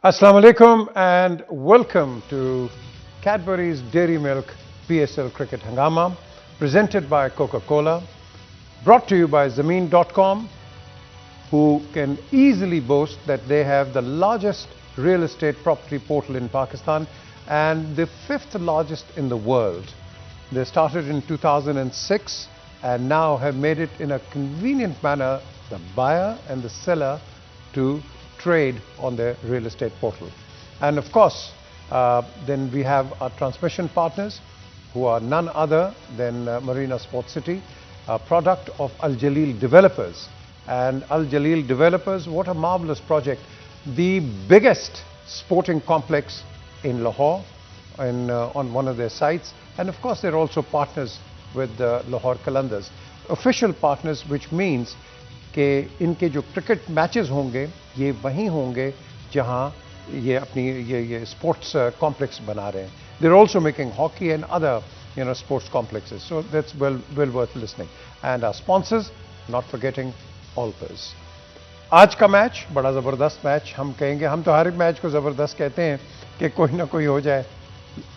Assalamu alaikum and welcome to Cadbury's Dairy Milk PSL Cricket Hangama, presented by Coca-Cola, brought to you by Zameen.com, who can easily boast that they have the largest real estate property portal in Pakistan and the 5th largest in the world. They started in 2006 and now have made it in a convenient manner, the buyer and the seller, to trade on their real estate portal. And of course, then we have our transmission partners, who are none other than Marina Sports City, a product of Al Jaleel Developers. And Al Jaleel Developers, what a marvelous project. The biggest sporting complex in Lahore, on one of their sites. And of course, they're also partners with Lahore Qalandars. Official partners, which means کہ ان کے جو cricket matches ہوں گے یہ وہیں ہوں گے جہاں یہ اپنی یہ اسپورٹس کمپلیکس بنا رہے ہیں. They are also making hockey and other sports complexes, so that's well worth listening. And our sponsors, not forgetting آلپرز. آج کا میچ بڑا زبردست میچ ہم کہیں گے. ہم تو ہر ایک میچ کو زبردست کہتے ہیں کہ کوئی نہ کوئی ہو جائے,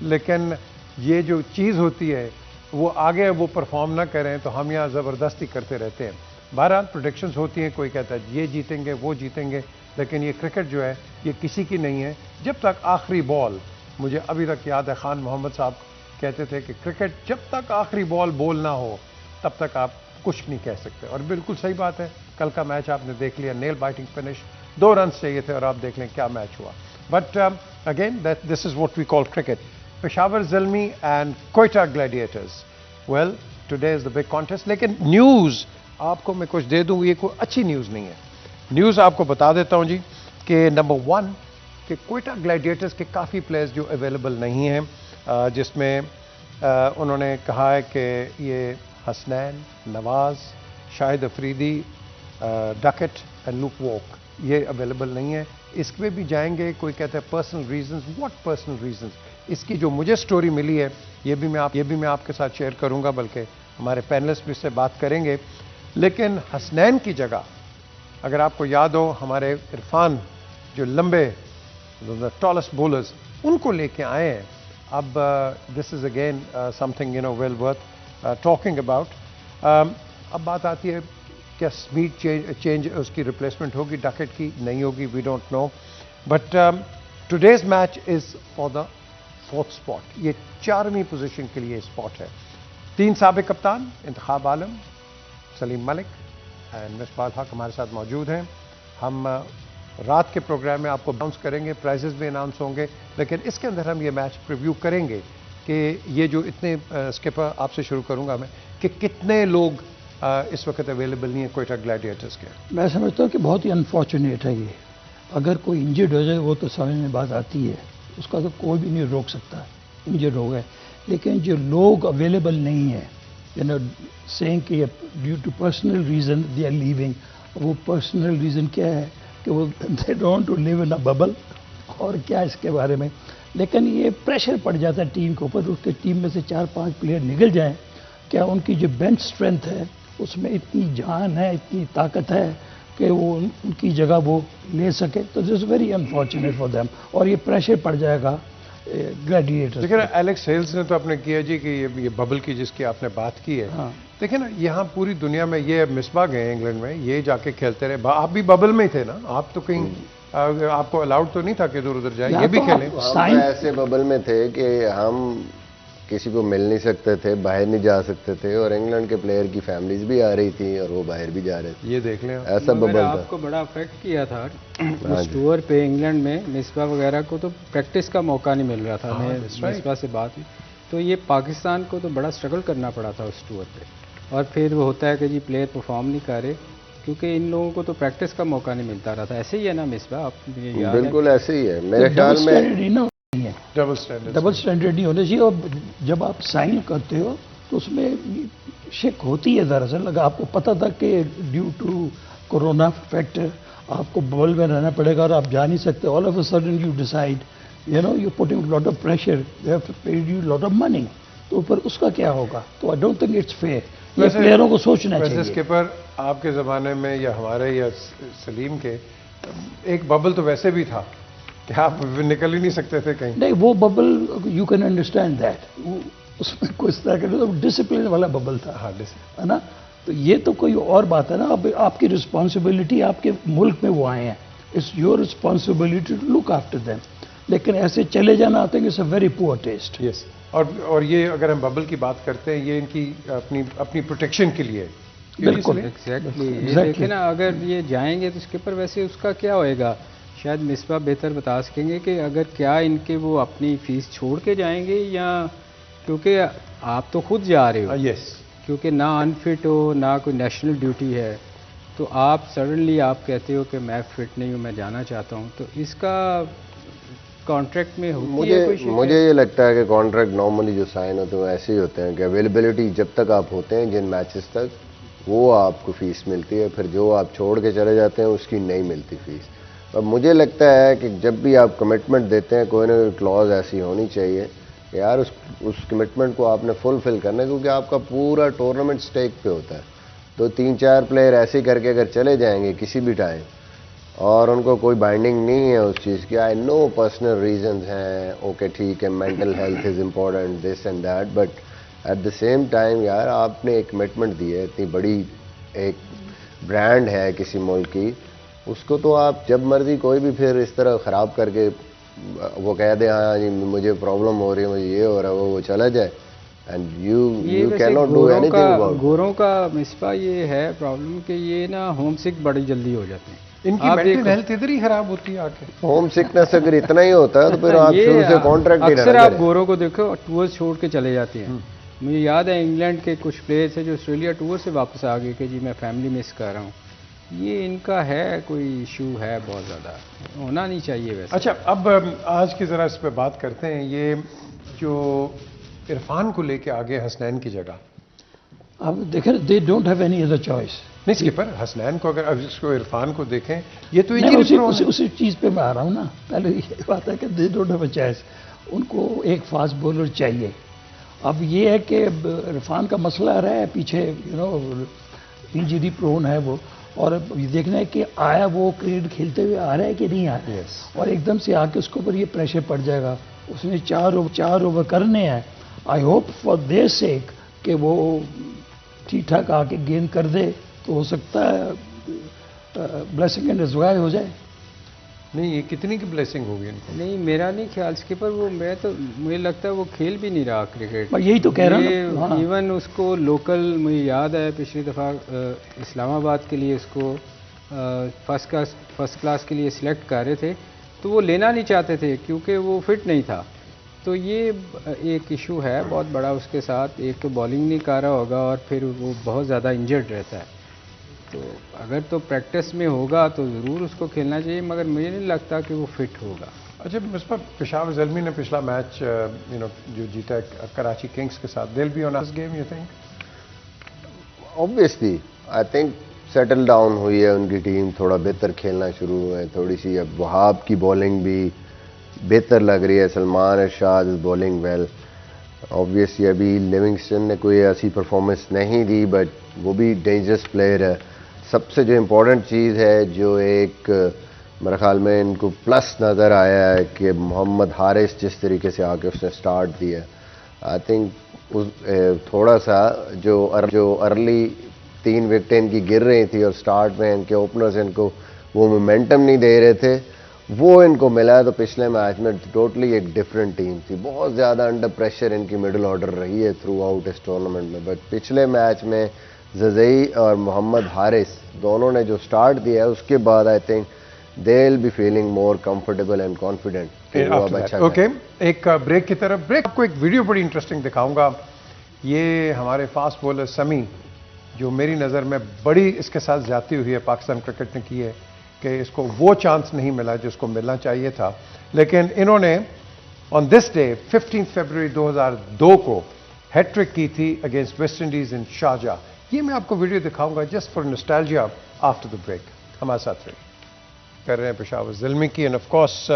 لیکن یہ جو چیز ہوتی ہے وہ آگے وہ پرفارم نہ کریں تو ہم یہاں زبردستی کرتے رہتے ہیں. بہرحال پروڈکشنز ہوتی ہیں, کوئی کہتا ہے یہ جیتیں گے وہ جیتیں گے, لیکن یہ کرکٹ جو ہے یہ کسی کی نہیں ہے جب تک آخری بال. مجھے ابھی تک یاد ہے خان محمد صاحب کہتے تھے کہ کرکٹ جب تک آخری بال نہ ہو تب تک آپ کچھ نہیں کہہ سکتے, اور بالکل صحیح بات ہے. کل کا میچ آپ نے دیکھ لیا, نیل بائٹنگ فنش, 2 رنز چاہیے تھے اور آپ دیکھ لیں کیا میچ ہوا. But again this is what we call cricket. Peshawar Zalmi and Quetta Gladiators. Well today is the big contest. لیکن نیوز آپ کو میں کچھ دے دوں, یہ کوئی اچھی نیوز نہیں ہے. نیوز آپ کو بتا دیتا ہوں جی کہ نمبر 1 کہ کوئٹہ گلیڈیٹرز کے کافی پلیئرز جو اویلیبل نہیں ہیں, جس میں انہوں نے کہا ہے کہ یہ حسنین, نواز, شاہد افریدی, ڈکٹ اینڈ لوک ووک یہ اویلیبل نہیں ہے. اس میں بھی جائیں گے. کوئی کہتا ہے personal reasons. What personal reasons? اس کی جو مجھے سٹوری ملی ہے یہ بھی میں آپ کے ساتھ شیئر کروں گا, بلکہ ہمارے پینلسٹ بھی اس سے بات کریں گے. لیکن حسنین کی جگہ اگر آپ کو یاد ہو ہمارے عرفان جو لمبے ٹالسٹ بولرز ان کو لے کے آئے ہیں. اب this is again something well worth talking about. اب بات آتی ہے کیا سمیٹ چینج اس کی ریپلیسمنٹ ہوگی ڈکٹ کی, نہیں ہوگی, we don't know. But today's match is for the 4th spot. یہ 4ویں پوزیشن کے لیے اسپاٹ ہے. 3 سابق کپتان انتخاب عالم, سلیم ملک اینڈ مصباح الحق ہمارے ساتھ موجود ہیں. ہم رات کے پروگرام میں آپ کو اناؤنس کریں گے, پرائزز بھی اناؤنس ہوں گے, لیکن اس کے اندر ہم یہ میچ پریویو کریں گے کہ یہ جو اتنے اسکپر آپ سے شروع کروں گا میں کہ کتنے لوگ اس وقت اویلیبل نہیں ہیں کوئٹہ گلیڈیٹرز کے. میں سمجھتا ہوں کہ بہت ہی انفارچونیٹ ہے یہ. اگر کوئی انجرڈ ہو جائے وہ تو سمجھ میں بات آتی ہے, اس کا تو کوئی بھی نہیں روک سکتا, انجرڈ ہو گئے. لیکن جو لوگ اویلیبل نہیں ہیں saying کہ due to personal reason they are leaving. وہ پرسنل ریزن کیا ہے کہ وہ they don't to live in a bubble اور کیا اس کے بارے میں. لیکن یہ پریشر پڑ جاتا ہے ٹیم کے اوپر. اس کے ٹیم میں سے 4-5 پلیئر نکل جائیں, کیا ان کی جو بینچ اسٹرینتھ ہے اس میں اتنی جان ہے, اتنی طاقت ہے کہ وہ ان کی جگہ وہ لے سکے, تو this is very unfortunate for them. اور یہ پریشر پڑ جائے گا گلیڈیٹر. دیکھیں نا ایلیکس ہیلز نے تو اپنے کیا جی کہ یہ ببل کی جس کی آپ نے بات کی ہے. دیکھیں نا یہاں پوری دنیا میں یہ مصباح گئے انگلینڈ میں, یہ جا کے کھیلتے رہے. آپ بھی ببل میں ہی تھے نا, آپ تو کہیں آپ کو الاؤڈ تو نہیں تھا کہ ادھر ادھر جائیں, یہ بھی کھیلیں. ہم ایسے ببل میں تھے کہ ہم کسی کو مل نہیں سکتے تھے, باہر نہیں جا سکتے تھے, اور انگلینڈ کے پلیئر کی فیملیز بھی آ رہی تھیں اور وہ باہر بھی جا رہے تھے. یہ دیکھ لیں ایسا ببل تھا. آپ کو بڑا افیکٹ کیا تھا اس ٹور پہ انگلینڈ میں. مصباح وغیرہ کو تو پریکٹس کا موقع نہیں مل رہا تھا. میں مصباح سے بات ہوئی تو یہ پاکستان کو تو بڑا اسٹرگل کرنا پڑا تھا اس ٹور پہ. اور پھر وہ ہوتا ہے کہ جی پلیئر پرفارم نہیں کر رہے کیونکہ ان لوگوں کو تو پریکٹس کا موقع نہیں ملتا رہا تھا. ایسے ہی ہے نا مصباح, آپ بالکل ایسے ہی ہے میرے خیال میں. ڈبل اسٹینڈرڈ نہیں ہونا چاہیے. اور جب آپ سائن کرتے ہو تو اس میں شک ہوتی ہے دراصل. اگر آپ کو پتہ تھا کہ ڈیو ٹو کورونا فیکٹر آپ کو ببل میں رہنا پڑے گا اور آپ جا نہیں سکتے, all of a sudden you decide you putting lot of pressure, they have paid you lot of money, تو پھر اس کا کیا ہوگا؟ تو I don't think it's fair. یہ پلیئروں کو سوچنا چاہیے. ویسے اسکپر آپ کے زمانے میں یا ہمارے یا سلیم کے ایک ببل تو ویسے بھی تھا کہ آپ نکل ہی نہیں سکتے تھے کہیں. نہیں وہ bubble you can understand that, اس میں کوئی اس طرح کا ڈسپلن والا ببل تھا, ہاں ہے نا. تو یہ تو کوئی اور بات ہے نا. اب آپ کی رسپانسبلٹی, آپ کے ملک میں وہ آئے ہیں, it's your responsibility to look after them. لیکن ایسے چلے جانا آتے ہیں کہ it's a very poor taste. Yes. اور یہ اگر ہم ببل کی بات کرتے ہیں یہ ان کی اپنی پروٹیکشن کے لیے. بالکل ایگزیکٹلی. دیکھیں نا اگر یہ جائیں گے تو اس کے اوپر ویسے اس کا کیا ہوئے گا, شاید مصباح بہتر بتا سکیں گے کہ اگر کیا ان کے وہ اپنی فیس چھوڑ کے جائیں گے, یا کیونکہ آپ تو خود جا رہے ہو, یس, کیونکہ نہ انفٹ ہو نہ کوئی نیشنل ڈیوٹی ہے, تو آپ سڈنلی آپ کہتے ہو کہ میں فٹ نہیں ہوں, میں جانا چاہتا ہوں, تو اس کا کانٹریکٹ میں ہوتی ہے کوئی؟ مجھے یہ لگتا ہے کہ کانٹریکٹ نارملی جو سائن ہوتے ہیں وہ ایسے ہی ہوتے ہیں کہ اویلیبلٹی جب تک آپ ہوتے ہیں جن میچز تک, وہ آپ کو فیس ملتی ہے, پھر جو آپ چھوڑ کے چلے جاتے ہیں اس کی نہیں ملتی فیس. اب مجھے لگتا ہے کہ جب بھی آپ کمٹمنٹ دیتے ہیں کوئی نہ کوئی کلوز ایسی ہونی چاہیے کہ یار اس کمٹمنٹ کو آپ نے فلفل کرنا ہے, کیونکہ آپ کا پورا ٹورنامنٹ سٹیک پہ ہوتا ہے. تو 3-4 پلیئر ایسے کر کے اگر چلے جائیں گے کسی بھی ٹائم اور ان کو کوئی بائنڈنگ نہیں ہے اس چیز کی, آئی نو پرسنل ریزنز ہیں, اوکے ٹھیک ہے, mental health is important, this and that, but at the same time یار آپ نے ایک کمٹمنٹ دی ہے, اتنی بڑی ایک برانڈ ہے کسی ملک کی, اس کو تو آپ جب مرضی کوئی بھی پھر اس طرح خراب کر کے وہ کہہ دیں ہاں جی مجھے پرابلم ہو رہی ہے, مجھے یہ ہو رہا ہے, وہ چلا جائے, and you can not do anything about. گوروں کا مصباح یہ ہے پرابلم کہ یہ نا ہوم سک بڑی جلدی ہو جاتے ہیں. ان کی مینٹل ہیلتھ ادھر ہی خراب ہوتی ہے آ کے. ہوم سکنس اگر اتنا ہی ہوتا ہے تو پھر آپ شروع سے کانٹریکٹ ہی اکثر آپ گوروں کو دیکھو ٹور چھوڑ کے چلے جاتے ہیں. مجھے یاد ہے انگلینڈ کے کچھ پلیئرس ہیں جو آسٹریلیا ٹور سے واپس آ گئے کہ جی میں فیملی مس کر رہا ہوں. یہ ان کا ہے کوئی ایشو ہے, بہت زیادہ ہونا نہیں چاہیے ویسے. اچھا اب آج کی ذرا اس پہ بات کرتے ہیں, یہ جو عرفان کو لے کے آگے حسنین کی جگہ. اب دیکھیں دے don't have any other choice. نہیں اسکپر, حسنین کو اگر اس کو عرفان کو دیکھیں یہ تو اسی چیز پہ میں آ رہا ہوں نا. پہلے یہ بات ہے کہ they don't have a choice, ان کو ایک فاسٹ بولر چاہیے. اب یہ ہے کہ عرفان کا مسئلہ رہا ہے پیچھے, انجری پرون ہے وہ, اور دیکھنا ہے کہ آیا وہ کرکٹ کھیلتے ہوئے آ رہا ہے کہ نہیں آ رہا ہے. اور ایک دم سے آ کے اس کے اوپر یہ پریشر پڑ جائے گا. اس نے 4 اوور کرنے ہیں. آئی ہوپ فار دیر سیک کہ وہ ٹھیک ٹھاک آ کے گیند کر دے, تو ہو سکتا ہے بلیسنگ اینڈ ڈسگائز ہو جائے. نہیں یہ کتنی کی بلیسنگ ہوگی ان کو؟ نہیں میرا نہیں خیال اس کے پر, وہ میں تو مجھے لگتا ہے وہ کھیل بھی نہیں رہا کرکٹ. میں یہی تو کہہ رہا ہوں. ایون اس کو لوکل مجھے یاد ہے پچھلی دفعہ اسلام آباد کے لیے اس کو فرسٹ کلاس کے لیے سلیکٹ کر رہے تھے, تو وہ لینا نہیں چاہتے تھے کیونکہ وہ فٹ نہیں تھا. تو یہ ایک ایشو ہے بہت بڑا اس کے ساتھ. ایک تو بالنگ نہیں کر رہا ہوگا اور پھر وہ بہت زیادہ انجرڈ رہتا ہے. تو اگر تو پریکٹس میں ہوگا تو ضرور اس کو کھیلنا چاہیے, مگر مجھے نہیں لگتا کہ وہ فٹ ہوگا. اچھا مصباح, پشاور زلمی نے پچھلا میچ جو جیتا ہے کراچی کنگز کے ساتھ, دل be on this game you think? Obviously I think settle down ہوئی ہے ان کی ٹیم, تھوڑا بہتر کھیلنا شروع ہوئے, تھوڑی سی اب وہاب کی بالنگ بھی بہتر لگ رہی ہے, سلمان ارشاد از بالنگ ویل. اوبویسلی ابھی لیونگسٹن نے کوئی ایسی پرفارمنس نہیں دی, بٹ وہ بھی ڈینجرس پلیئر ہے. سب سے جو امپورٹنٹ چیز ہے جو ایک میرے خیال میں ان کو پلس نظر آیا ہے کہ محمد حارث جس طریقے سے آ کے اس نے سٹارٹ دیا, آئی تھنک تھوڑا سا جو ارلی 3 وکٹیں ان کی گر رہی تھی اور سٹارٹ میں ان کے اوپنرز ان کو وہ مومنٹم نہیں دے رہے تھے, وہ ان کو ملا ہے. تو پچھلے میچ میں ٹوٹلی ایک ڈفرینٹ ٹیم تھی, بہت زیادہ انڈر پریشر ان کی مڈل آرڈر رہی ہے تھرو آؤٹ اس ٹورنامنٹ میں. بٹ پچھلے میچ میں ززئی اور محمد حارث دونوں نے جو سٹارٹ دیا ہے اس کے بعد I think they will be feeling more comfortable and confident. Okay ایک بریک کی طرف. بریک آپ کو ایک ویڈیو بڑی انٹرسٹنگ دکھاؤں گا. یہ ہمارے فاسٹ بولر سمی, جو میری نظر میں بڑی اس کے ساتھ زیادتی ہوئی ہے پاکستان کرکٹ نے کی ہے کہ اس کو وہ چانس نہیں ملا جو اس کو ملنا چاہیے تھا. لیکن انہوں نے آن دس ڈے 15 فروری 2002 کو ہیٹ ٹرک کی تھی against West Indies in Sharjah. یہ میں آپ کو ویڈیو دکھاؤں گا just for nostalgia after the break. ہمارے ساتھ رہیے. کر رہے ہیں پشاور زلمی کی, اینڈ آف کورس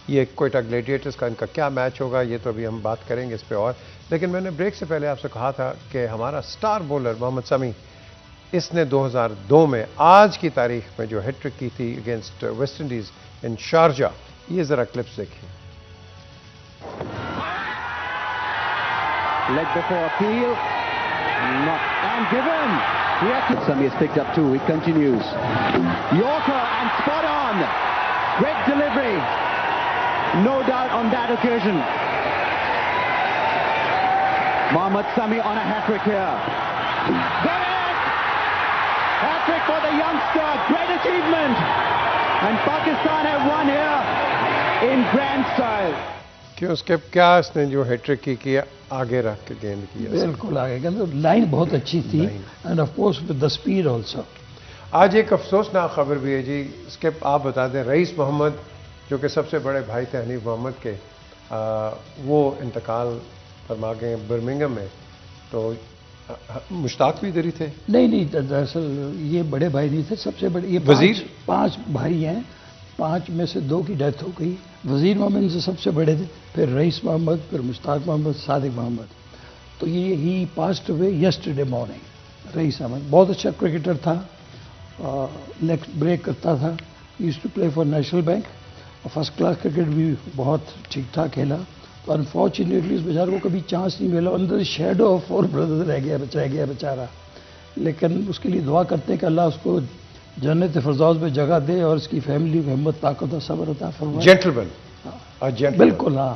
یہ کوئٹہ گلیڈیٹرز کا ان کا کیا میچ ہوگا یہ تو ابھی ہم بات کریں گے اس پہ اور. لیکن میں نے بریک سے پہلے آپ سے کہا تھا کہ ہمارا سٹار بولر محمد سمی, اس نے 2002 میں آج کی تاریخ میں جو ہیٹ ٹرک کی تھی against West Indies in Sharjah, یہ ذرا کلپس دیکھیے. Leg before appeal. Not and given. Yes, Sami has picked up two. It continues. Yorker and spot on. Great delivery. No doubt on that occasion. Mohammad Sami on a hat-trick here. Got it! Hat-trick for the youngster. Great achievement. And Pakistan have won here in grand style. کیوں اس کے کیا اس نے جو hat-trick کی آگے رکھ کے گیند کیا؟ بالکل آگے کہ لائن بہت اچھی تھی and of course with the speed also. آج ایک افسوسناک خبر بھی ہے جی. اسکپ آپ بتا دیں رئیس محمد جو کہ سب سے بڑے بھائی تھے حنیف محمد کے، وہ انتقال فرما گئے برمنگم میں. تو مشتاق بھی ادھر ہی تھے؟ نہیں دراصل یہ بڑے بھائی نہیں تھے، سب سے بڑے یہ وزیر 5 بھائی ہیں، 5 میں سے 2 کی ڈیتھ ہو گئی. وزیر محمد ان سے سب سے بڑے تھے، پھر رئیس محمد، پھر مشتاق محمد، صادق محمد. تو یہ ہی پاسڈ ہوئے یسٹرڈے مارننگ. رئیس احمد بہت اچھا کرکٹر تھا، لیگ بریک کرتا تھا، use to play for National Bank, اور فرسٹ کلاس کرکٹ بھی بہت ٹھیک ٹھاک کھیلا. تو انفارچونیٹلی اس بیچارے کو کبھی چانس نہیں ملا. اندر شیڈو آف 4 بردرز رہ گیا بیچارہ. لیکن اس کے لیے دعا کرتے ہیں کہ اللہ اس کو جنت فردوس میں جگہ دے اور اس کی فیملی کو ہمت، طاقت اور صبر عطا فرمائے. جینٹلمین بالکل ہاں،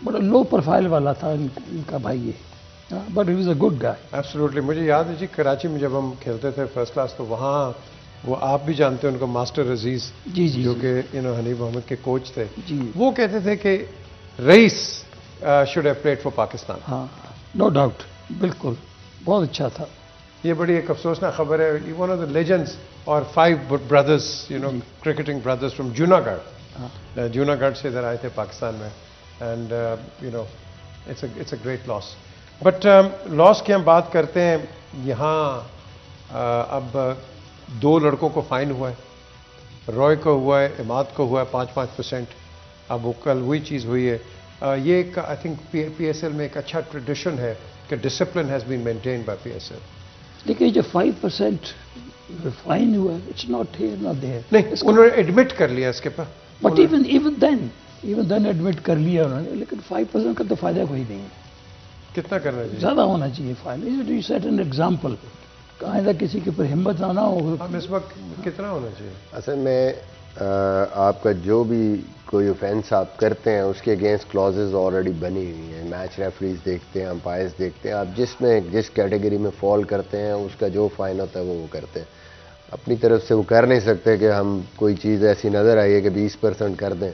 بڑا لو پروفائل والا تھا ان کا بھائی یہ، but he was a good guy. Absolutely. مجھے یاد ہے جی کراچی میں جب ہم کھیلتے تھے فرسٹ کلاس، تو وہاں وہ آپ بھی جانتے ہیں ان کو ماسٹر عزیز، جی جو کہ حنیف محمد کے کوچ تھے، جی وہ کہتے تھے کہ Rais should have played for Pakistan. ہاں نو ڈاؤٹ، بالکل بہت اچھا تھا. یہ بڑی ایک افسوسناک خبر ہے. ون آف دا لیجنڈس اور 5 brothers cricketing brothers from Junagadh. Junagadh سے ادھر آئے تھے پاکستان میں. And it's a great loss. But loss کی ہم بات کرتے ہیں. یہاں اب 2 لڑکوں کو فائن ہوا ہے. رائے کو ہوا ہے، عماد کو ہوا ہے 5%. اب وہ کل وہی چیز ہوئی ہے. یہ ایک I think P S L میں ایک اچھا ٹریڈیشن ہے کہ discipline has been maintained by P S L. لیکن جو 5% فائن ہوا ہے it's not here not there. نہیں، انہوں نے ایڈمٹ کر لیا اس کے پاس. بٹ ایون دین ایڈمٹ کر لیا انہوں نے. لیکن 5% کا تو فائدہ کوئی نہیں ہے. کتنا کرنا چاہیے؟ زیادہ ہونا چاہیے fine. You set an example. آئندہ کسی کے اوپر ہمت آنا ہو. اب اس وقت کتنا ہونا چاہیے؟ اصل میں آپ کا جو بھی کوئی اوفینس آپ کرتے ہیں اس کے اگینسٹ کلازز آلریڈی بنی ہوئی ہیں. میچ ریفریز دیکھتے ہیں، امپائرز دیکھتے ہیں. آپ جس کیٹیگری میں فال کرتے ہیں اس کا جو فائن ہوتا ہے وہ کرتے ہیں. اپنی طرف سے وہ کر نہیں سکتے کہ ہم کوئی چیز ایسی نظر آئی ہے کہ 20% کر دیں.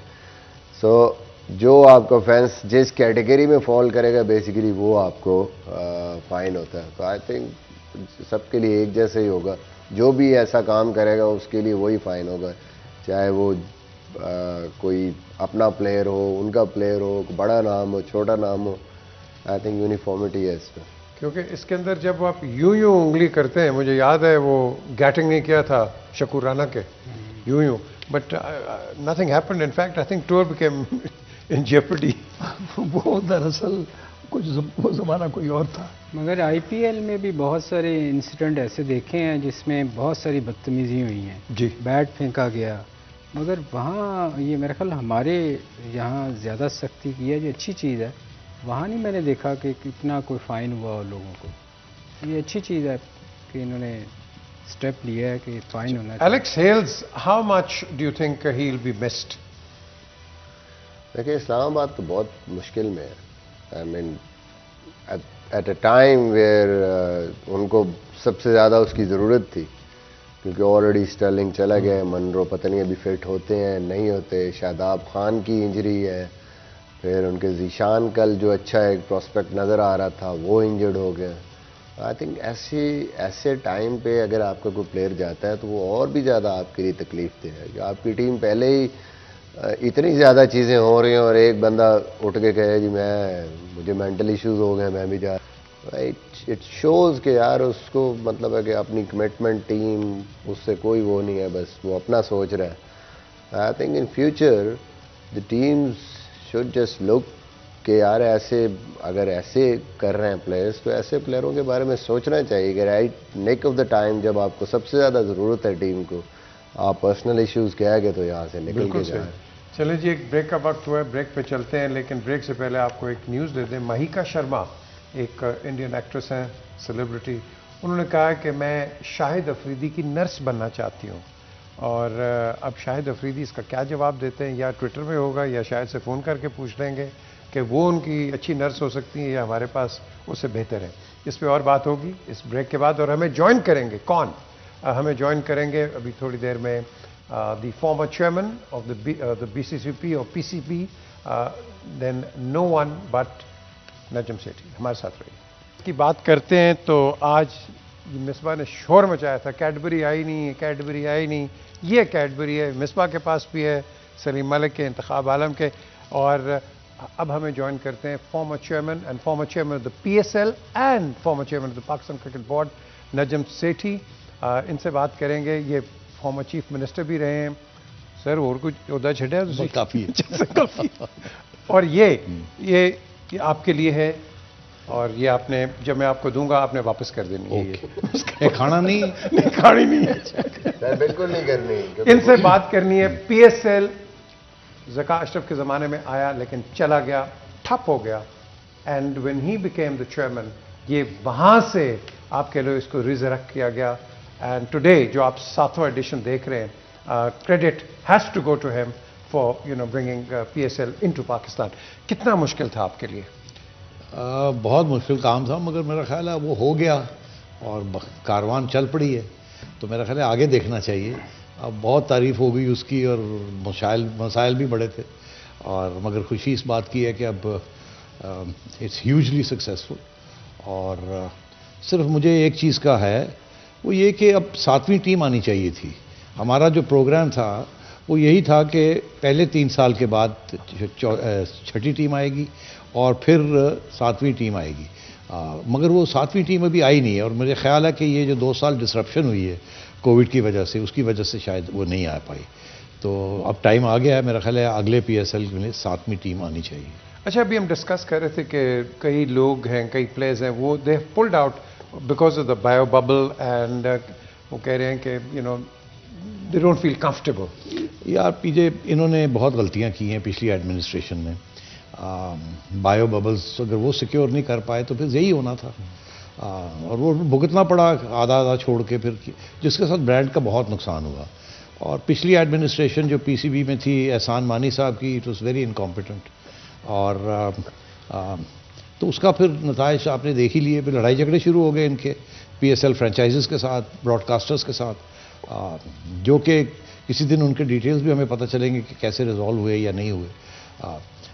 سو جو آپ کا اوفینس جس کیٹیگری میں فال کرے گا بیسیکلی وہ آپ کو فائن ہوتا ہے. تو آئی تھنک سب کے لیے ایک جیسا ہی ہوگا. جو بھی ایسا کام کرے گا اس کے لیے وہی فائن ہوگا، چاہے وہ کوئی اپنا پلیئر ہو، ان کا پلیئر ہو، بڑا نام ہو، چھوٹا نام ہو. آئی تھنک یونیفارمٹی ہے اس میں. کیونکہ اس کے اندر جب آپ یوں انگلی کرتے ہیں، مجھے یاد ہے وہ گیٹنگ نہیں کیا تھا شکور رانا کے، یوں but nothing happened. In fact I think tour became in jeopardy. وہ دراصل کچھ وہ زمانہ کوئی اور تھا. مگر آئی پی ایل میں بھی بہت سارے انسیڈنٹ ایسے دیکھے ہیں جس میں بہت ساری بدتمیزی ہوئی ہیں. جی، بیٹ پھینکا گیا. مگر وہاں یہ میرا خیال ہمارے یہاں زیادہ سختی کی ہے، جو اچھی چیز ہے. وہاں نہیں میں نے دیکھا کہ کتنا کوئی فائن ہوا لوگوں کو. یہ اچھی چیز ہے کہ انہوں نے اسٹیپ لیا ہے کہ فائن ہونا چاہیے. Alex Hales, how much do you think he will be missed? دیکھیں اسلام آباد تو بہت مشکل میں ہے. I mean at a time where ان کو سب سے زیادہ اس کی ضرورت تھی، کیونکہ آلریڈی اسٹرلنگ چلا گیا ہے. منرو پتہ نہیں ابھی فٹ ہوتے ہیں نہیں ہوتے. شاداب خان کی انجری ہے. پھر ان کے ذیشان کل جو اچھا ایک پراسپیکٹ نظر آ رہا تھا وہ انجرڈ ہو گیا. آئی تھنک ایسے ٹائم پہ اگر آپ کا کوئی پلیئر جاتا ہے تو وہ اور بھی زیادہ آپ کے لیے تکلیف دہ ہے. کہ آپ کی ٹیم پہلے ہی اتنی زیادہ چیزیں ہو رہی ہیں اور ایک بندہ اٹھ کے کہے جی مجھے مینٹل ایشوز ہو گئے میں بھی جا. اٹ شوز کہ یار اس کو مطلب ہے کہ اپنی کمٹمنٹ ٹیم اس سے کوئی وہ نہیں ہے، بس وہ اپنا سوچ رہا ہے. I think in future the teams should just look کہ یار اگر ایسے کر رہے ہیں پلیئرس تو ایسے پلیئروں کے بارے میں سوچنا چاہیے کہ right nick of the time جب آپ کو سب سے زیادہ ضرورت ہے ٹیم کو، آپ پرسنل ایشوز کیا گئے تو یہاں سے نکل کے جائیں. چلیں جی، ایک بریک کا وقت ہوا ہے، بریک پہ چلتے ہیں، لیکن بریک سے پہلے آپ کو ایک نیوز دے دیں. مہیکا شرما ایک انڈین ایکٹریس ہیں، سیلیبریٹی. انہوں نے کہا کہ میں شاہد افریدی کی نرس بننا چاہتی ہوں. اور اب شاہد افریدی اس کا کیا جواب دیتے ہیں، یا ٹویٹر میں ہوگا یا شاید سے فون کر کے پوچھ لیں گے کہ وہ ان کی اچھی نرس ہو سکتی ہیں یا ہمارے پاس اس سے بہتر ہے. اس پہ اور بات ہوگی اس بریک کے بعد. اور ہمیں جوائن کریں گے کون؟ ہمیں جوائن کریں گے ابھی تھوڑی دیر میں the former chairman of the BCCP or PCP, then no one but Najam Sethi ہمارے ساتھ رہی. کی بات کرتے ہیں تو آج مصباح نے شور مچایا تھا، کیڈبری آئی نہیں، کیڈبری آئی نہیں. یہ کیڈبری ہے، مصباح کے پاس بھی ہے، سلیم ملک کے، انتخاب عالم کے. اور اب ہمیں جوائن کرتے ہیں former chairman of the PSL and former chairman of the Pakistan Cricket Board Najam Sethi. ان سے بات کریں گے. یہ فارمر چیف منسٹر بھی رہے ہیں. سر اور کچھ عہدہ چھٹے ہیں کافی ہے. اور یہ آپ کے لیے ہے، اور یہ آپ نے، جب میں آپ کو دوں گا آپ نے واپس کر دینی ہے. کھانا نہیں کھانی نہیں ہے سر بالکل نہیں کرنی. ان سے بات کرنی ہے. پی ایس ایل ذکا اشرف کے زمانے میں آیا لیکن چلا گیا، ٹھپ ہو گیا. And when he became the chairman, یہ وہاں سے آپ کہہ لو اس کو ریزریکٹ کیا گیا. اینڈ ٹوڈے جو آپ 7واں ایڈیشن دیکھ رہے ہیں، credit has to go to him for bringing P S L into Pakistan. کتنا مشکل تھا آپ کے لیے؟ بہت مشکل کام تھا، مگر میرا خیال ہے وہ ہو گیا اور کاروان چل پڑی ہے. تو میرا خیال ہے آگے دیکھنا چاہیے. اب بہت تعریف ہو گئی اس کی اور مسائل بھی بڑے تھے، اور مگر خوشی اس بات کی ہے کہ اب اٹس ہیوجلی سکسیزفل. اور صرف مجھے ایک چیز کا ہے، وہ یہ کہ اب 7ویں ٹیم آنی چاہیے تھی. ہمارا جو پروگرام تھا وہ یہی تھا کہ پہلے 3 سال کے بعد 6ٹھی ٹیم آئے گی اور پھر 7ویں ٹیم آئے گی. مگر وہ 7ویں ٹیم ابھی آئی نہیں ہے، اور مجھے خیال ہے کہ یہ جو 2 سال ڈسرپشن ہوئی ہے کووڈ کی وجہ سے، اس کی وجہ سے شاید وہ نہیں آ پائی. تو اب ٹائم آ گیا ہے، میرا خیال ہے اگلے پی ایس ایل میں 7ویں ٹیم آنی چاہیے. اچھا، ابھی ہم ڈسکس کر رہے تھے کہ کئی لوگ ہیں، کئی پلیئرز ہیں، وہ they have pulled out because of the bio bubble, and وہ کہہ رہے ہیں کہ دے ڈونٹ فیل کمفرٹیبل. یار پی جے، انہوں نے بہت غلطیاں کی ہیں پچھلی ایڈمنسٹریشن میں. بایو ببلز اگر وہ سیکیور نہیں کر پائے تو پھر یہی ہونا تھا، اور وہ بھگتنا پڑا آدھا چھوڑ کے، پھر جس کے ساتھ برانڈ کا بہت نقصان ہوا. اور پچھلی ایڈمنسٹریشن جو پی سی بی میں تھی احسان مانی صاحب کی، اٹ واز ویری انکمپیٹنٹ. اور تو اس کا پھر نتائج آپ نے دیکھ ہی لیے. پھر لڑائی جھگڑے شروع ہو گئے ان کے پی ایس ایل فرینچائزز کے ساتھ، براڈ کاسٹرز کے ساتھ، جو کہ کسی دن ان کے ڈیٹیلز بھی ہمیں پتہ چلیں گے کہ کیسے ریزالو ہوئے یا نہیں ہوئے.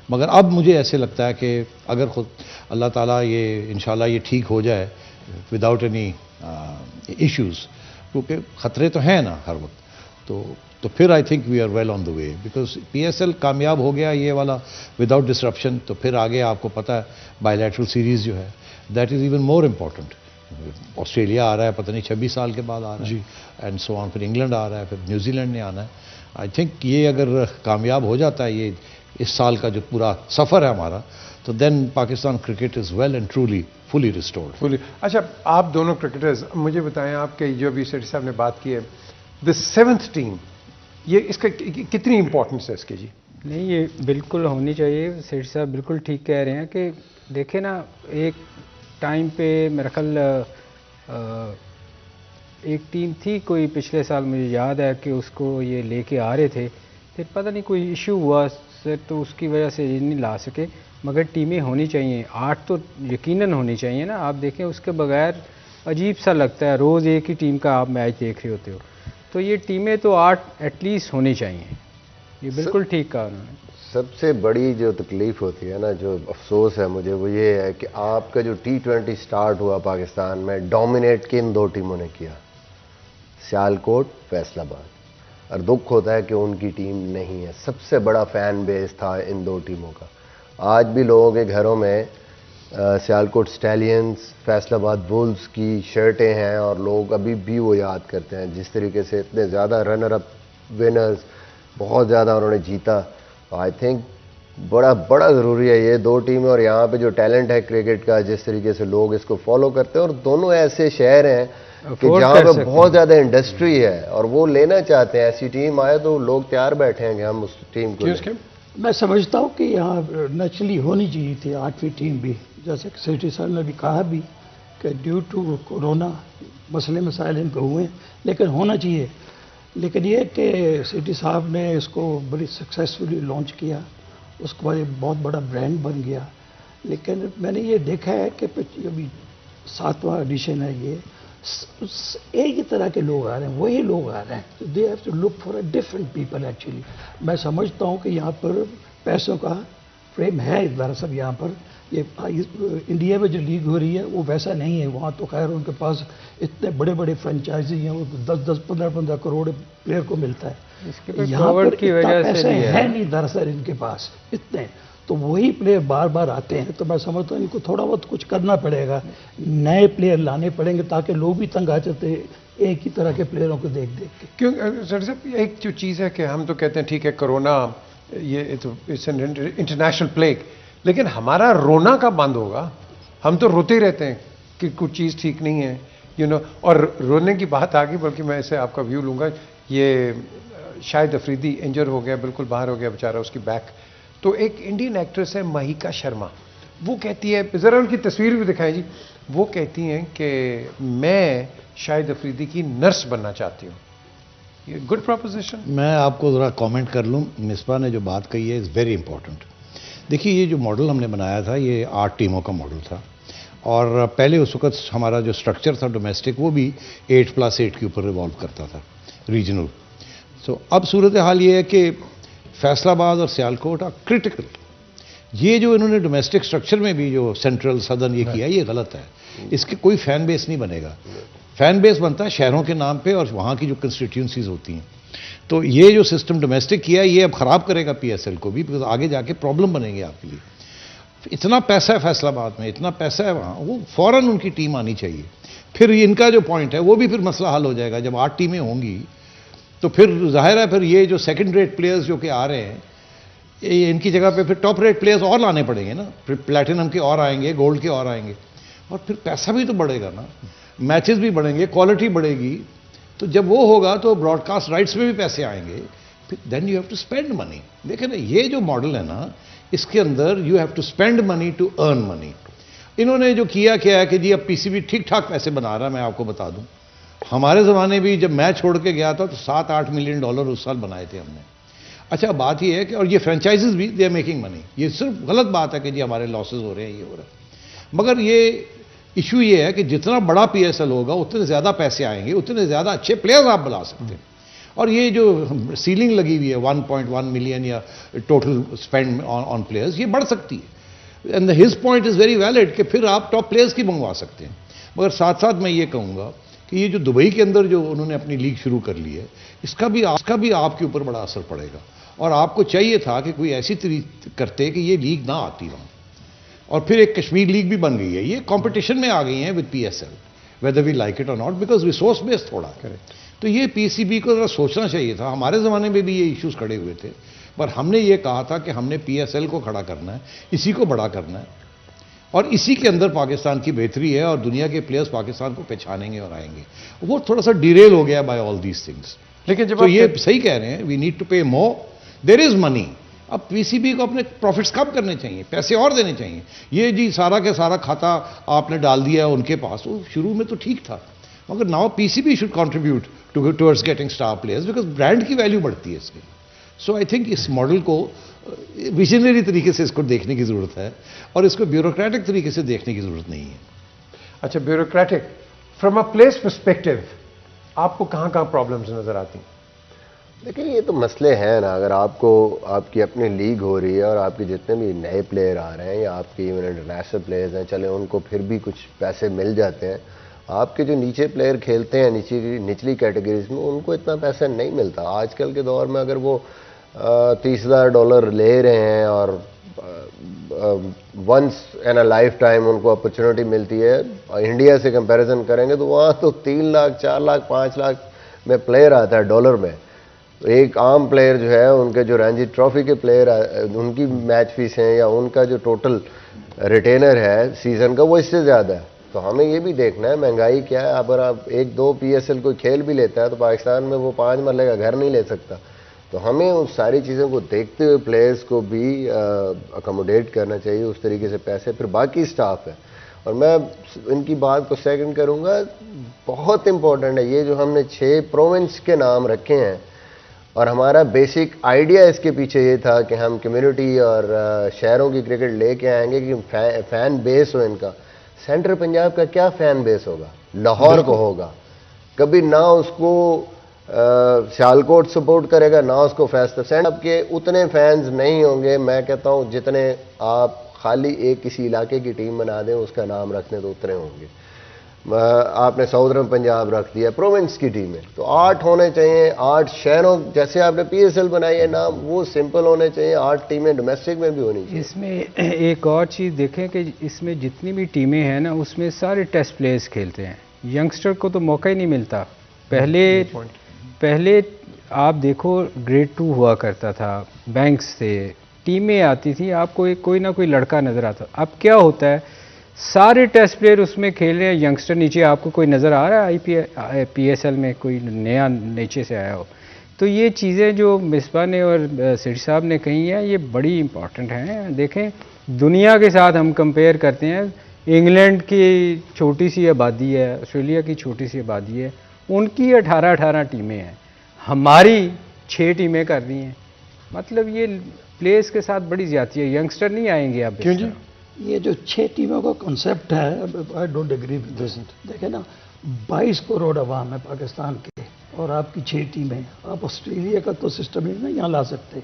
مگر اب مجھے ایسے لگتا ہے کہ اگر خود اللہ تعالیٰ یہ انشاءاللہ یہ ٹھیک ہو جائے وداؤٹ اینی ایشوز، کیونکہ خطرے تو ہیں نا ہر وقت، تو پھر I think we are well on the way. Because P S L کامیاب ہو گیا یہ والا وداؤٹ ڈسرپشن، تو پھر آگے آپ کو پتہ ہے بائی لیٹرل سیریز جو ہے that is even more important. Australia آ رہا ہے، پتہ نہیں 26 سال کے بعد آ رہا ہے، اینڈ سو آن. پھر انگلینڈ آ رہا ہے، پھر نیوزی لینڈ نے آنا ہے. آئی تھنک یہ اگر کامیاب ہو جاتا ہے یہ اس سال کا جو پورا سفر ہے ہمارا، تو then Pakistan cricket is well and truly fully restored. اچھا، آپ دونوں کرکٹرز مجھے بتائیں، آپ کے جو بھی سیٹھی صاحب نے بات کی ہے، دا 7th ٹیم، یہ اس کا کتنی امپورٹنس ہے اس کی؟ جی نہیں، یہ بالکل ہونی چاہیے. سیٹھی صاحب بالکل ٹھیک کہہ رہے ہیں کہ دیکھیں نا، ایک ٹائم پہ میرا خیال ایک ٹیم تھی کوئی پچھلے سال، مجھے یاد ہے کہ اس کو یہ لے کے آ رہے تھے، پھر پتہ نہیں کوئی ایشو ہوا سر، تو اس کی وجہ سے یہ نہیں لا سکے. مگر ٹیمیں ہونی چاہیے، 8 تو یقیناً ہونی چاہیے نا. آپ دیکھیں اس کے بغیر عجیب سا لگتا ہے، روز ایک ہی ٹیم کا آپ میچ دیکھ رہے ہوتے ہو. تو یہ ٹیمیں تو 8 ایٹ لیسٹ ہونی چاہیے. یہ بالکل ٹھیک کہا انہوں نے. سب سے بڑی جو تکلیف ہوتی ہے نا، جو افسوس ہے مجھے، وہ یہ ہے کہ آپ کا جو T20 سٹارٹ ہوا پاکستان میں، ڈومینیٹ کن 2 ٹیموں نے کیا، سیالکوٹ، فیصل آباد. اور دکھ ہوتا ہے کہ ان کی ٹیم نہیں ہے. سب سے بڑا فین بیس تھا ان 2 ٹیموں کا. آج بھی لوگوں کے گھروں میں سیالکوٹ سٹیلینز، فیصل آباد وولز کی شرٹیں ہیں، اور لوگ ابھی بھی وہ یاد کرتے ہیں جس طریقے سے اتنے زیادہ رنر اپ ونرز، بہت زیادہ انہوں نے جیتا. آئی تھنک بڑا ضروری ہے یہ 2 ٹیمیں. اور یہاں پہ جو ٹیلنٹ ہے کرکٹ کا، جس طریقے سے لوگ اس کو فالو کرتے ہیں، اور دونوں ایسے شہر ہیں کہ جہاں پہ بہت زیادہ انڈسٹری ہے اور وہ لینا چاہتے ہیں. ایسی ٹیم آئے تو لوگ تیار بیٹھے ہیں کہ ہم اس ٹیم کو لیں. میں سمجھتا ہوں کہ یہاں نیچرلی ہونی چاہیے تھی 8ویں ٹیم بھی, جیسے کہ سیٹھی صاحب نے بھی کہا بھی کہ ڈیو ٹو کورونا مسائل ان کو ہوئے, لیکن ہونا چاہیے. لیکن یہ کہ سیٹھی صاحب نے اس کو بڑی سکسیسفلی لانچ کیا, اس کے بعد ایک بہت بڑا برانڈ بن گیا. لیکن میں نے یہ دیکھا ہے کہ ابھی 7واں ایڈیشن ہے, یہ ایک ہی طرح کے لوگ آ رہے ہیں, وہی لوگ آ رہے ہیں. They have to look for a different people actually. میں سمجھتا ہوں کہ یہاں پر پیسوں کا فریم ہے دراصل. یہاں پر یہ انڈیا میں جو لیگ ہو رہی ہے وہ ویسا نہیں ہے. وہاں تو خیر ان کے پاس اتنے بڑے بڑے فرنچائزی ہیں, وہ 10-10 15-15 کروڑ پلیئر کو ملتا ہے. یہاں پر اتنا پیسے ہے نہیں دراصل ان کے پاس اتنے, تو وہی پلیئر بار بار آتے ہیں. تو میں سمجھتا ہوں ان کو تھوڑا بہت کچھ کرنا پڑے گا, نئے پلیئر لانے پڑیں گے تاکہ لوگ بھی تنگ آ جاتے ایک ہی طرح کے پلیئروں کو دیکھ کے. کیوں سر صاحب, ایک جو چیز ہے کہ ہم تو کہتے ہیں ٹھیک ہے کرونا یہ انٹرنیشنل پلیگ, لیکن ہمارا رونا کب بند ہوگا؟ ہم تو روتے ہی رہتے ہیں کہ کچھ چیز ٹھیک نہیں ہے اور رونے کی بات آ گئی, بلکہ میں اسے آپ کا ویو لوں گا. یہ شاہد افریدی انجر ہو گیا, بالکل باہر ہو گیا بیچارہ, اس کی بیک. تو ایک انڈین ایکٹریس ہے مہیکا شرما, وہ کہتی ہے, ذرا ان کی تصویر بھی دکھائیں جی, وہ کہتی ہیں کہ میں شاہد افریدی کی نرس بننا چاہتی ہوں. یہ گڈ پروپوزیشن. میں آپ کو ذرا کامنٹ کر لوں. مصباح نے جو بات کہی ہے از ویری امپورٹنٹ. دیکھیے یہ جو ماڈل ہم نے بنایا تھا یہ 8 ٹیموں کا ماڈل تھا, اور پہلے اس وقت ہمارا جو اسٹرکچر تھا ڈومیسٹک وہ بھی 8+8 کے اوپر ریوالو کرتا تھا, ریجنل. سو اب صورتحال یہ ہے کہ فیصل آباد اور سیالکوٹ آر کرٹیکل. یہ جو انہوں نے ڈومیسٹک اسٹرکچر میں بھی جو سینٹرل سدرن یہ کیا یہ غلط ہے. اس کے کوئی فین بیس نہیں بنے گا. فین بیس بنتا ہے شہروں کے نام پہ اور وہاں کی جو کنسٹیٹیوئنسیز ہوتی ہیں. تو یہ جو سسٹم ڈومیسٹک کیا یہ اب خراب کرے گا پی ایس ایل کو بھی, بیکاز آگے جا کے پرابلم بنے گی آپ کے لیے. اتنا پیسہ ہے فیصل آباد میں, اتنا پیسہ ہے وہاں, وہ فوراً ان کی ٹیم آنی چاہیے. پھر ان کا جو پوائنٹ ہے وہ بھی پھر مسئلہ حل ہو جائے گا. جب 8 ٹیمیں ہوں گی تو پھر ظاہر ہے پھر یہ جو سیکنڈ ریٹ پلیئرز جو کہ آ رہے ہیں ان کی جگہ پہ پھر ٹاپ ریٹ پلیئرز اور لانے پڑیں گے نا. پھر پلیٹینم کے اور آئیں گے, گولڈ کے اور آئیں گے, اور پھر پیسہ بھی تو بڑھے گا نا, میچز بھی بڑھیں گے, کوالٹی بڑھے گی. تو جب وہ ہوگا تو براڈ کاسٹ رائٹس میں بھی پیسے آئیں گے. Then you have to spend money. دیکھیں نا یہ جو ماڈل ہے نا اس کے اندر you have to spend money to earn money. انہوں نے جو کیا ہے کہ جی اب پی سی بی ٹھیک ٹھاک پیسے بنا رہا ہے. میں آپ کو بتا دوں ہمارے زمانے بھی جب میں چھوڑ کے گیا تھا تو $7-8 ملین اس سال بنائے تھے ہم نے. اچھا بات یہ ہے کہ اور یہ فرینچائزز بھی دے آر میکنگ منی. یہ صرف غلط بات ہے کہ جی ہمارے لاسز ہو رہے ہیں, یہ ہو رہا ہے. مگر یہ ایشو یہ ہے کہ جتنا بڑا پی ایس ایل ہوگا اتنے زیادہ پیسے آئیں گے, اتنے زیادہ اچھے پلیئرز آپ بلا سکتے ہیں. اور یہ جو سیلنگ لگی ہوئی ہے 1.1 ملین یا ٹوٹل اسپینڈ آن پلیئرز, یہ بڑھ سکتی ہے. And his point is very valid کہ پھر آپ ٹاپ پلیئرز کی منگوا سکتے ہیں. مگر ساتھ ساتھ میں یہ کہوں گا کہ یہ جو دبئی کے اندر جو انہوں نے اپنی لیگ شروع کر لی ہے اس کا بھی آپ کے اوپر بڑا اثر پڑے گا. اور آپ کو چاہیے تھا کہ کوئی ایسی طریقے کرتے کہ یہ لیگ نہ آتی وہاں. اور پھر ایک کشمیر لیگ بھی بن گئی ہے. یہ کمپٹیشن میں آ گئی ہیں with P S L whether we like it اور ناٹ, بیکاز ریسورس بیس تھوڑا ہے. تو یہ پی سی بی کو ذرا سوچنا چاہیے تھا. ہمارے زمانے میں بھی یہ ایشوز کھڑے ہوئے تھے, پر ہم نے یہ کہا تھا کہ ہم نے پی ایس ایل کو کھڑا کرنا ہے, اسی کو بڑا کرنا ہے, اور اسی کے اندر پاکستان کی بہتری ہے اور دنیا کے پلیئرز پاکستان کو پہچانیں گے اور آئیں گے. وہ تھوڑا سا ڈیریل ہو گیا بائی آل دیز تھنگس. لیکن جب تو یہ صحیح کہہ رہے ہیں, وی نیڈ ٹو پے مور, دیر از منی. اب پی سی بی کو اپنے پروفٹس کم کرنے چاہیے, پیسے اور دینے چاہیے. یہ جی سارا کے سارا کھاتا آپ نے ڈال دیا ہے ان کے پاس, وہ شروع میں تو ٹھیک تھا, مگر now P C B should contribute towards getting star players, because brand کی ویلیو بڑھتی ہے اس کی. سو آئی تھنک اس ماڈل کو ویژنری طریقے سے اس کو دیکھنے کی ضرورت ہے, اور اس کو بیوروکریٹک طریقے سے دیکھنے کی ضرورت نہیں ہے. اچھا, bureaucratic from a place perspective آپ کو کہاں کہاں پرابلمز نظر آتی ہیں؟ لیکن یہ تو مسئلے ہیں نا. اگر آپ کی اپنی لیگ ہو رہی ہے اور آپ کے جتنے بھی نئے پلیئر آ رہے ہیں یا آپ کے ایون انٹرنیشنل پلیئرز ہیں, چلے ان کو پھر بھی کچھ پیسے مل جاتے ہیں. آپ کے جو نیچے پلیئر کھیلتے ہیں نچلی کیٹیگریز میں ان کو اتنا پیسہ نہیں ملتا. آج کل کے دور میں اگر وہ $30,000 لے رہے ہیں اور once in a lifetime ان کو اپرچونٹی ملتی ہے, انڈیا سے کمپیریزن کریں گے تو وہاں تو 3 لاکھ 4 لاکھ 5 لاکھ میں پلیئر آتا ہے ڈالر میں. ایک عام پلیئر جو ہے ان کے جو رانجی ٹرافی کے پلیئر ان کی میچ فیس ہیں یا ان کا جو ٹوٹل ریٹینر ہے سیزن کا وہ اس سے زیادہ ہے. تو ہمیں یہ بھی دیکھنا ہے مہنگائی کیا ہے. اگر آپ 1-2 PSL کوئی کھیل بھی لیتا ہے تو پاکستان میں وہ 5 مرلے کا گھر نہیں لے سکتا. تو ہمیں ان ساری چیزوں کو دیکھتے ہوئے پلیئرز کو بھی اکوموڈیٹ کرنا چاہیے اس طریقے سے پیسے. پھر باقی سٹاف ہے, اور میں ان کی بات کو سیکنڈ کروں گا, بہت امپورٹنٹ ہے یہ جو ہم نے 6 پروونس کے نام رکھے ہیں, اور ہمارا بیسک آئیڈیا اس کے پیچھے یہ تھا کہ ہم کمیونٹی اور شہروں کی کرکٹ لے کے آئیں گے کہ فین بیس ہو ان کا. سینٹرل پنجاب کا کیا فین بیس ہوگا؟ لاہور کو ہوگا. کبھی نہ اس کو سیالکوٹ سپورٹ کرے گا, نہ اس کو فیصلہ. سینٹر کے اتنے فینز نہیں ہوں گے میں کہتا ہوں جتنے آپ خالی ایک کسی علاقے کی ٹیم بنا دیں اس کا نام رکھ دیں تو اتنے ہوں گے. آپ نے ساؤدرن پنجاب رکھ دیا, پروونس کی ٹیم ہے تو 8 ہونے چاہیے. 8 شہروں, جیسے آپ نے PSL بنائی ہے نام, وہ سمپل ہونے چاہیے. 8 ٹیمیں ڈومیسٹک میں بھی ہونی چاہیے. اس میں ایک اور چیز دیکھیں کہ اس میں جتنی بھی ٹیمیں ہیں نا اس میں سارے ٹیسٹ پلیئرز کھیلتے ہیں. ینگسٹر کو تو موقع ہی نہیں ملتا. پہلے آپ دیکھو گریڈ 2 ہوا کرتا تھا, بینکس سے ٹیمیں آتی تھیں, آپ کو کوئی نہ کوئی لڑکا نظر آتا. اب کیا ہوتا ہے, سارے ٹیسٹ پلیئر اس میں کھیل رہے ہیں, ینگسٹر نیچے آپ کو کوئی نظر آ رہا ہے PSL میں کوئی نیا نیچے سے آیا ہو. تو یہ چیزیں جو مصباح نے اور سیٹھی صاحب نے کہی ہیں یہ بڑی امپورٹنٹ ہیں. دیکھیں دنیا کے ساتھ ہم کمپیئر کرتے ہیں, انگلینڈ کی چھوٹی سی آبادی ہے, آسٹریلیا کی چھوٹی سی آبادی ہے, ان کی 18 ٹیمیں ہیں, ہماری 6 ٹیمیں کر رہی ہیں. مطلب یہ پلیئرز کے ساتھ بڑی زیادتی ہے. ینگسٹر نہیں آئیں گے اب. کیوں جی؟ یہ جو 6 ٹیموں کا کنسیپٹ ہے, I don't agree with this. دیکھیں نا 22 کروڑ عوام ہے پاکستان کے, اور آپ کی 6 ٹیمیں. آپ آسٹریلیا کا تو سسٹم ہی نہیں یہاں لا سکتے.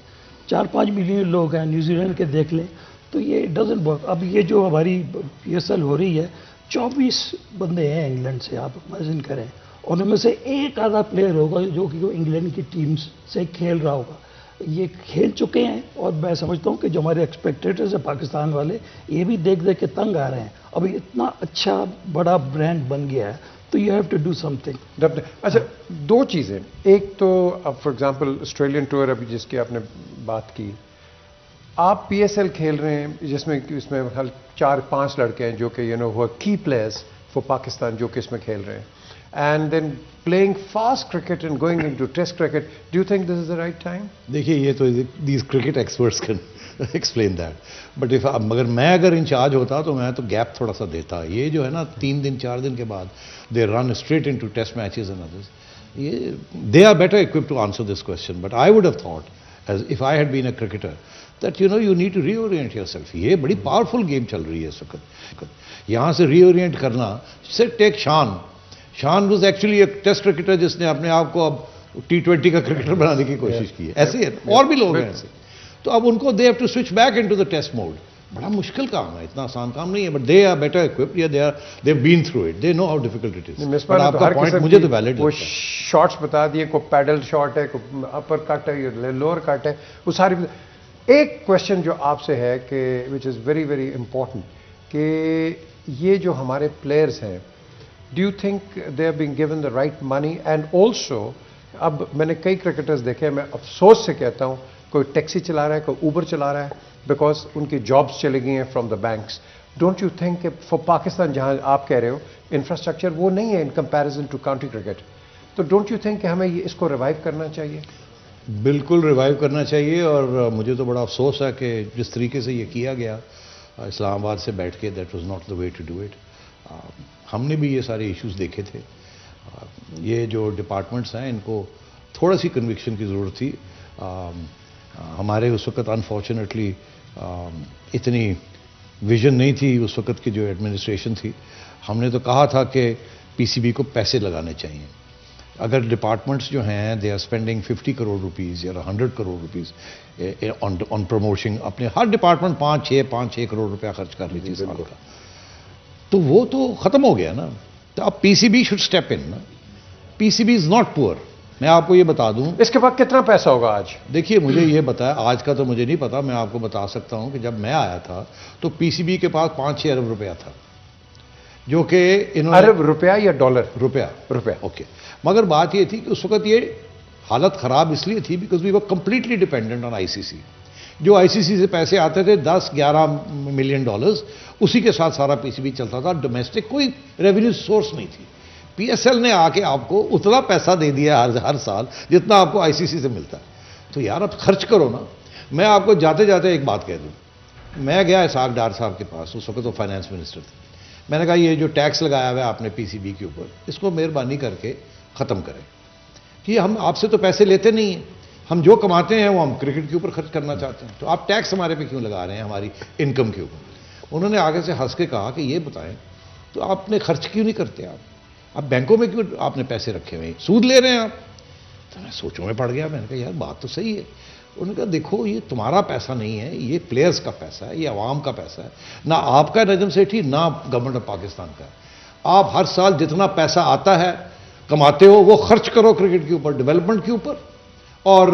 4-5 ملین لوگ ہیں, نیوزی لینڈ کے دیکھ لیں, تو یہ ڈزنٹ ورک. اب یہ جو ہماری PSL ہو رہی ہے, 24 بندے ہیں انگلینڈ سے, آپ امیجن کریں, اور ان میں سے ایک آدھا پلیئر ہوگا جو کہ انگلینڈ کی ٹیم سے کھیل رہا ہوگا. یہ کھیل چکے ہیں, اور میں سمجھتا ہوں کہ جو ہمارے ایکسپیکٹیٹرز ہیں پاکستان والے, یہ بھی دیکھ کے تنگ آ رہے ہیں. ابھی اتنا اچھا بڑا برانڈ بن گیا ہے, تو you have to do something. اچھا 2 چیزیں. ایک تو اب فار ایگزامپل آسٹریلین ٹور ابھی جس کی آپ نے بات کی, آپ PSL کھیل رہے ہیں جس میں 4-5 لڑکے ہیں جو کہ وہ کی پلیئرز فار پاکستان جو کہ اس میں کھیل رہے ہیں, and then playing fast cricket and going into test cricket. Do you think this is the right time? دیکھیے یہ تو these cricket experts can explain that. But اگر انچارج ہوتا تو میں تو گیپ تھوڑا سا دیتا. یہ جو ہے نا 3 دن 4 دن کے بعد they run straight into test matches and others. They are better equipped to answer this question. But I would have thought, as if I had been a cricketer, that you need to reorient yourself. یہ بڑی powerful game چل رہی ہے اس وقت. یہاں سے ریورینٹ کرنا. ٹیک شان واز ایکچولی ایک ٹیسٹ کرکٹر جس نے اپنے آپ کو اب T20 کا کرکٹر بنانے کی کوشش کی ہے. ایسے ہے, اور بھی لوگ ہیں ایسے. تو اب ان کو they have to switch back into the test mode. بڑا مشکل کام ہے, اتنا آسان کام نہیں ہے, but they are better occupied, یا they have been through it, they know how difficult it is. آپ کا پوائنٹ مجھے تو ویلڈ وہ شاٹس بتا دیے, کوئی پیڈل شاٹ ہے, کوئی اپر کٹ ہے, لوور کٹ ہے, وہ ساری. ایک کوشچن جو آپ سے ہے کہ which is very very important, کہ یہ جو ہمارے پلیئرز ہیں, do you think they are being given the right money? And also اب میں نے کئی کرکٹرز دیکھے, میں افسوس سے کہتا ہوں, کوئی ٹیکسی چلا رہا ہے, کوئی اوبر چلا رہا ہے, بیکاز ان کی جابس چلی گئی ہیں from the banks. Don't you think کہ فار پاکستان جہاں آپ کہہ رہے ہو انفراسٹرکچر وہ نہیں ہے in comparison to county cricket, تو ڈونٹ یو تھنک کہ ہمیں اس کو ریوائیو کرنا چاہیے؟ بالکل ریوائیو کرنا چاہیے. اور مجھے تو بڑا افسوس ہے کہ جس طریقے سے یہ کیا گیا اسلام آباد سے بیٹھ کے, that was not the way to do it. ہم نے بھی یہ سارے ایشوز دیکھے تھے. یہ جو ڈپارٹمنٹس ہیں ان کو تھوڑا سی کنوکشن کی ضرورت تھی. ہمارے اس وقت انفارچونیٹلی اتنی ویژن نہیں تھی اس وقت کی جو ایڈمنسٹریشن تھی. ہم نے تو کہا تھا کہ PCB کو پیسے لگانے چاہیے. اگر ڈپارٹمنٹس جو ہیں they are spending 50 crore rupees یا 100 کروڑ روپیز آن پروموشن, اپنے ہر ڈپارٹمنٹ 5-6 کروڑ روپیہ خرچ کر رہی تھی سال کا, تو وہ تو ختم ہو گیا نا. تو اب PCB شوڈ اسٹیپ ان نا. PCB از ناٹ پور. میں آپ کو یہ بتا دوں اس کے بعد کتنا پیسہ ہوگا آج؟ دیکھیے مجھے یہ بتایا, آج کا تو مجھے نہیں پتا, میں آپ کو بتا سکتا ہوں کہ جب میں آیا تھا تو PCB کے پاس 5-6 ارب روپیہ تھا, جو کہ ارب روپیہ یا ڈالر؟ روپیہ. اوکے. مگر بات یہ تھی کہ اس وقت یہ حالت خراب اس لیے تھی because we were completely dependent on ICC. جو آئی سی سی سے پیسے آتے تھے 10-11 ملین ڈالرز، اسی کے ساتھ سارا پی سی بی چلتا تھا، ڈومیسٹک کوئی ریونیو سورس نہیں تھی. پی ایس ایل نے آ کے آپ کو اتنا پیسہ دے دیا ہر سال جتنا آپ کو آئی سی سی سے ملتا ہے. تو یار اب خرچ کرو نا. میں آپ کو جاتے جاتے ایک بات کہہ دوں. میں گیا اسحاق ڈار صاحب کے پاس، اس وقت وہ فائنانس منسٹر تھے. میں نے کہا یہ جو ٹیکس لگایا ہوا ہے آپ نے پی سی بی کے اوپر، اس کو مہربانی کر کے ختم کریں. کہ ہم آپ سے تو پیسے لیتے نہیں ہیں، ہم جو کماتے ہیں وہ ہم کرکٹ کے اوپر خرچ کرنا چاہتے ہیں، تو آپ ٹیکس ہمارے پہ کیوں لگا رہے ہیں ہماری انکم کے اوپر. انہوں نے آگے سے ہنس کے کہا کہ یہ بتائیں تو آپ نے خرچ کیوں نہیں کرتے، آپ بینکوں میں کیوں آپ نے پیسے رکھے ہوئے ہیں، سود لے رہے ہیں آپ. تو میں سوچوں میں پڑ گیا. میں نے کہا یار بات تو صحیح ہے. انہوں نے کہا دیکھو یہ تمہارا پیسہ نہیں ہے، یہ پلیئرز کا پیسہ ہے، یہ عوام کا پیسہ ہے. نہ آپ کا نجم سیٹھی نہ گورنمنٹ آف پاکستان کا. آپ ہر سال جتنا پیسہ آتا ہے کماتے ہو وہ خرچ کرو کرکٹ کے اوپر، ڈیولپمنٹ کے اوپر اور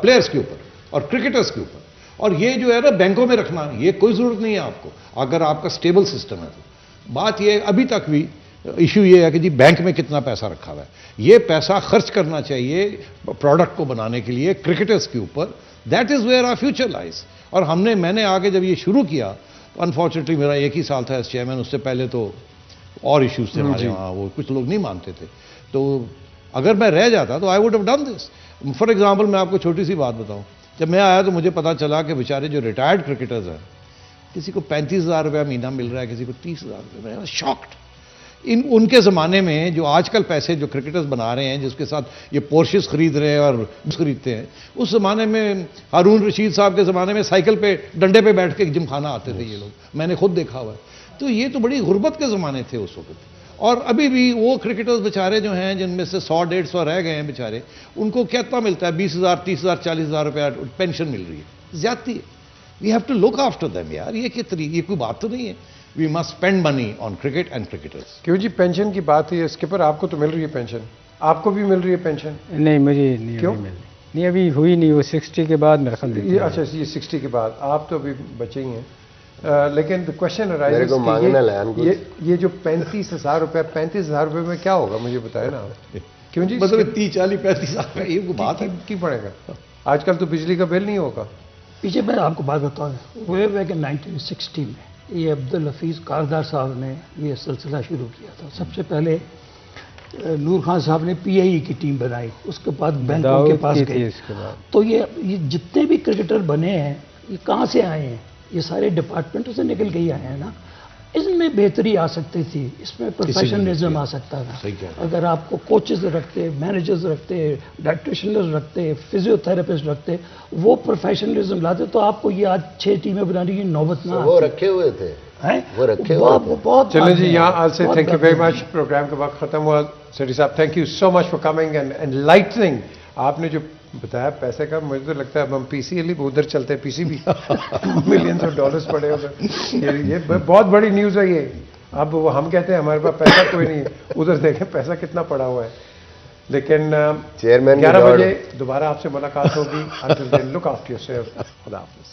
پلیئرز کے اوپر اور کرکٹرز کے اوپر. اور یہ جو ہے نا بینکوں میں رکھنا یہ کوئی ضرورت نہیں ہے آپ کو، اگر آپ کا سٹیبل سسٹم ہے تو. بات یہ ابھی تک بھی ایشو یہ ہے کہ جی بینک میں کتنا پیسہ رکھا ہوا ہے. یہ پیسہ خرچ کرنا چاہیے پروڈکٹ کو بنانے کے لیے کرکٹرز کے اوپر. That is where our future lies. اور میں نے آگے جب یہ شروع کیا تو انفارچونیٹلی میرا ایک ہی سال تھا ایز چیئرمین، اس سے پہلے تو اور ایشوز تھے ہمارے وہاں، وہ کچھ لوگ نہیں مانتے تھے. تو اگر میں رہ جاتا تو I would have done this. For example میں آپ کو چھوٹی سی بات بتاؤں. جب میں آیا تو مجھے پتا چلا کہ بیچارے جو ریٹائرڈ کرکٹرز ہیں کسی کو 35,000 روپیہ مہینہ مل رہا ہے، کسی کو 30,000 روپیہ. میں شاکڈ. ان کے زمانے میں جو آج کل پیسے جو کرکٹرز بنا رہے ہیں، جس کے ساتھ یہ پورشز خرید رہے ہیں اور خریدتے ہیں، اس زمانے میں ہارون رشید صاحب کے زمانے میں سائیکل پہ ڈنڈے پہ بیٹھ کے جم خانہ آتے تھے یہ لوگ. میں نے خود دیکھا ہوا ہے. تو یہ تو بڑی غربت کے زمانے تھے اس وقت. اور ابھی بھی وہ کرکٹرز بیچارے جو ہیں جن میں سے 100-150 رہ گئے ہیں بیچارے، ان کو کتنا ملتا ہے؟ 20,000 30,000 40,000 روپیہ پینشن مل رہی ہے. زیادتی ہے. We have to look after them یار. یہ کوئی بات تو نہیں ہے. We must spend money on cricket and cricketers. کیوں جی پینشن کی بات ہے اسکپر، آپ کو تو مل رہی ہے پینشن، آپ کو بھی مل رہی ہے پینشن؟ نہیں مجھے نہیں. کیوں نہیں ابھی ہوئی نہیں، وہ 60 کے بعد میرا خیال دیتی ہے. اچھا یہ 60 کے بعد، آپ تو ابھی بچے ہی ہیں. لیکن the question میرے arises کو مانگنا لین کہ یہ جو 35,000 روپے 35,000 روپے میں کیا ہوگا مجھے بتائیں نا آپ. کیوں جی مطلب 30-40-35 یہ کوئی بات ہے کی پڑے گا؟ آج کل تو بجلی کا بل نہیں ہوگا. پیچھے میں آپ کو بات بتاؤں، وے بیک ان 1960 میں یہ عبدالحفیظ کاردار صاحب نے یہ سلسلہ شروع کیا تھا. سب سے پہلے نور خان صاحب نے پی آئی ای کی ٹیم بنائی، اس کے بعد بینکوں کے پاس گئے. تو یہ جتنے بھی کرکٹر بنے ہیں یہ کہاں سے آئے ہیں؟ یہ سارے ڈپارٹمنٹوں سے نکل کے ہی آئے ہیں نا. اس میں بہتری آ سکتی تھی، اس میں پروفیشنلزم آ سکتا تھا. اگر آپ کو کوچز رکھتے، مینیجرز رکھتے، ڈائٹیشنز رکھتے، فزیو تھراپسٹ رکھتے، وہ پروفیشنلزم لاتے تو آپ کو یہ آج 6 ٹیمیں بنانے کی نوبت نہ وہ رکھے ہوئے تھے، وہ رکھے ہوئے تھے. بہت. چلیں جی یہاں آل سے thank you very much. Programme کا وقت ختم ہوا. سیٹھی صاحب thank you so much for coming and enlightening. آپ نے جو بتایا پیسے کا، مجھے تو لگتا ہے اب ہم پی سی ایل ادھر چلتے ہیں، پی سی بھی ملینز آف ڈالرز پڑے ادھر. یہ بہت بڑی نیوز ہے یہ. اب وہ ہم کہتے ہیں ہمارے پاس پیسہ کوئی نہیں، ادھر دیکھیں پیسہ کتنا پڑا ہوا ہے. لیکن چیئرمین 11 بجے دوبارہ آپ سے ملاقات ہوگی. Until then, look after yourself. خدا حافظ.